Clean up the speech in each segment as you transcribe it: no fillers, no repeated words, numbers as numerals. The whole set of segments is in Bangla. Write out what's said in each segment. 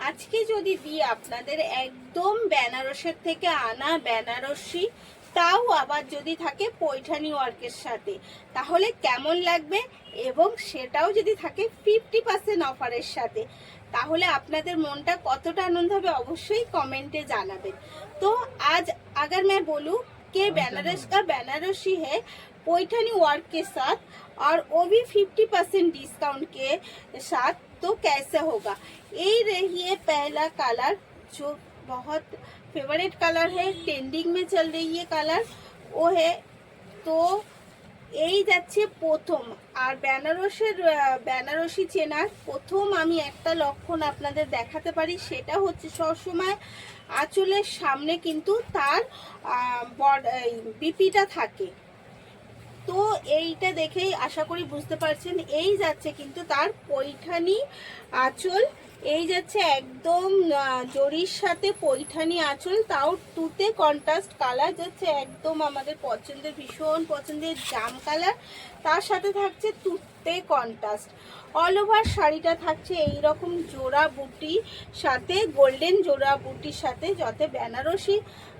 আজকে যদি দিই আপনাদের একদম বেনারসের থেকে আনা বেনারসি, তাও আবার যদি থাকে পৈঠানি ওয়ার্কের সাথে, তাহলে কেমন লাগবে? এবং সেটাও যদি থাকে 50% অফারের সাথে, তাহলে আপনাদের মনটা কতটা আনন্দ হবে অবশ্যই কমেন্টে জানাবেন। তো आज अगर मैं बोलूँ कि बनारस का बनारसी है पैठानी वर्क के साथ और वो भी 50% डिस्काउंट के साथ, तो कैसे होगा? यही रही है पहला कलर जो बहुत फेवरेट कलर है, ट्रेंडिंग में चल रही है कलर वो है। तो এই যাচ্ছে প্রথম। আর বেনারসি চেনার প্রথম আমি একটা লক্ষণ আপনাদের দেখাতে পারি, সেটা হচ্ছে সবসময় আঁচলের সামনে কিন্তু তার বিপিটা থাকে। তো এইটা দেখেই আশা করি বুঝতে পারছেন, এই যাচ্ছে কিন্তু তার পৈঠানি আঁচল, এই যাচ্ছে একদম জরির সাথে পৈঠানি আঁচল, তাও তুতে কন্ট্রাস্ট কালার যাচ্ছে, একদম আমাদের পছন্দের ভীষণ পছন্দের জাম কালার, তার সাথে থাকছে তুতে কন্ট্রাস্ট। অল ওভার শাড়িটা থাকছে এই রকম জোড়া বুটি সাথে, গোল্ডেন জোড়া বুটির সাথে, যাতে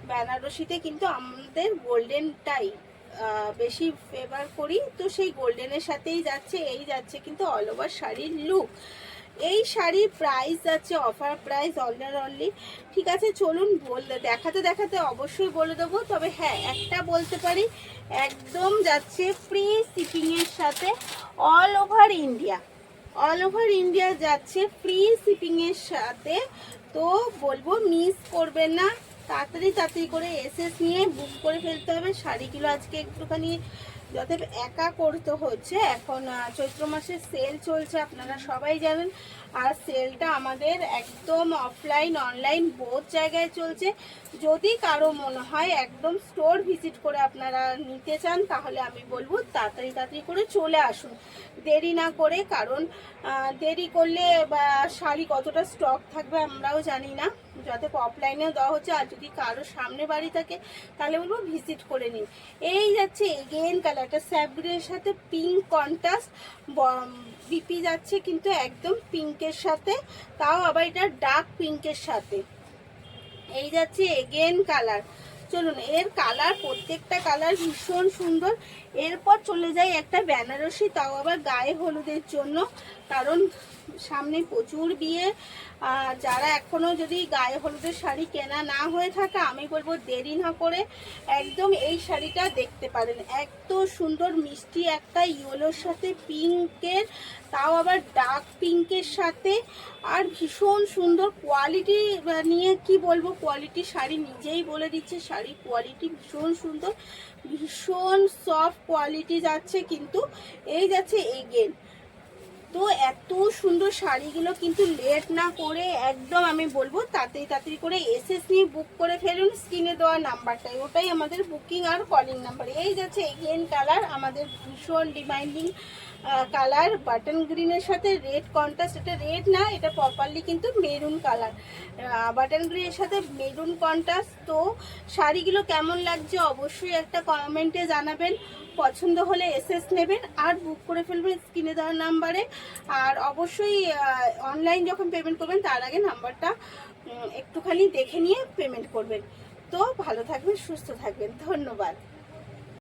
বেনারসিতে কিন্তু আমাদের গোল্ডেনটাই বেশি ফেভার করি, তো সেই গোল্ডেনের সাথেই যাচ্ছে। এই যাচ্ছে কিন্তু অল ওভার শাড়ির লুক। এই শাড়ির প্রাইস যাচ্ছে অফার প্রাইস অনলি। ঠিক আছে, চলুন দেখাতে দেখাতে অবশ্যই বলে দেবো। তবে হ্যাঁ, একটা বলতে পারি, একদম যাচ্ছে ফ্রি শিপিংয়ের সাথে অল ওভার ইন্ডিয়া যাচ্ছে ফ্রি শিপিংয়ের সাথে। তো বলবো মিস করবেন না, তাড়াতাড়ি করে এসএস নিয়ে বুক করে ফেলতে হবে। শাড়িগুলো আজকে একটুখানি যাতে একা করতে হচ্ছে, এখন চৈত্র মাসের সেল চলছে আপনারা সবাই জানেন, আর সেলটা আমাদের একদম অফলাইন অনলাইন বোথ জায়গায় চলছে। যদি কারো মনে হয় একদম স্টোর ভিজিট করে আপনারা নিতে চান, তাহলে আমি বলবো তাড়াতাড়ি করে চলে আসুন, দেরি না করে। কারণ দেরি করলে বা শাড়ি কতটা স্টক থাকবে আমরাও জানি না, যাতে অফলাইনেও দেওয়া হচ্ছে। আর যদি কারো সামনে বাড়ি থাকে তাহলে বলবো ভিজিট করে নিন। এই যাচ্ছে এগেন কালারটা স্যাফগ্রিনের সাথে পিঙ্ক কন্ট্রাস্ট, বিপি যাচ্ছে কিন্তু একদম পিঙ্কের সাথে, তাও আবার এটা ডার্ক পিঙ্কের সাথে। এই যাচ্ছে এগেন কালার। চলুন, এর কালার প্রত্যেকটা কালার ভীষণ সুন্দর। এরপর চলে যাই একটা বেনারসি, তাও আবার গায়ে হলুদের জন্য, কারণ সামনে প্রচুর বিয়ে। যারা এখনো যদি গায়ে হলুদের শাড়ি কেনা না হয়ে থাকে, আমি বলবো দেরি না করে একদম এই শাড়িটা দেখতে পারেন। এত সুন্দর মিষ্টি একটা ইয়েলোর সাথে পিঙ্কের, তাও আবার ডার্ক পিঙ্কের সাথে, আর ভীষণ সুন্দর কোয়ালিটি নিয়ে কি বলবো, কোয়ালিটি শাড়ি নিজেই বলে দিচ্ছে, শাড়ির কোয়ালিটি ভীষণ সুন্দর, ভীষণ সফট কোয়ালিটি যাচ্ছে কিন্তু। এই যাচ্ছে এগেন। তো এত সুন্দর শাড়িগুলো কিন্তু লেট না করে একদম আমি বলবো তাড়াতাড়ি করে এসএস নিয়ে বুক করে ফেলুন। স্ক্রিনে দেওয়া নাম্বারটাই, ওটাই আমাদের বুকিং আর কলিং নাম্বার। এই যাচ্ছে এগেন কালার, আমাদের ভীষণ ডিমান্ডিং কালার, বাটন গ্রিনের সাথে রেড কন্ট্রাস্ট। এটা রেড না, এটা প্রপারলি কিন্তু মেরুন কালার, বাটন গ্রিনের সাথে মেরুন কন্ট্রাস্ট। তো শাড়িগুলো কেমন লাগছে অবশ্যই একটা কমেন্টে জানাবেন। পছন্দ হলে এসএস নেবেন আর বুক করে ফেলবেন স্ক্রিনে দেওয়ার নাম্বারে। আর অবশ্যই অনলাইন যখন পেমেন্ট করবেন তার আগে নাম্বারটা একটুখানি দেখে নিয়ে পেমেন্ট করবেন। তো ভালো থাকবেন, সুস্থ থাকবেন, ধন্যবাদ।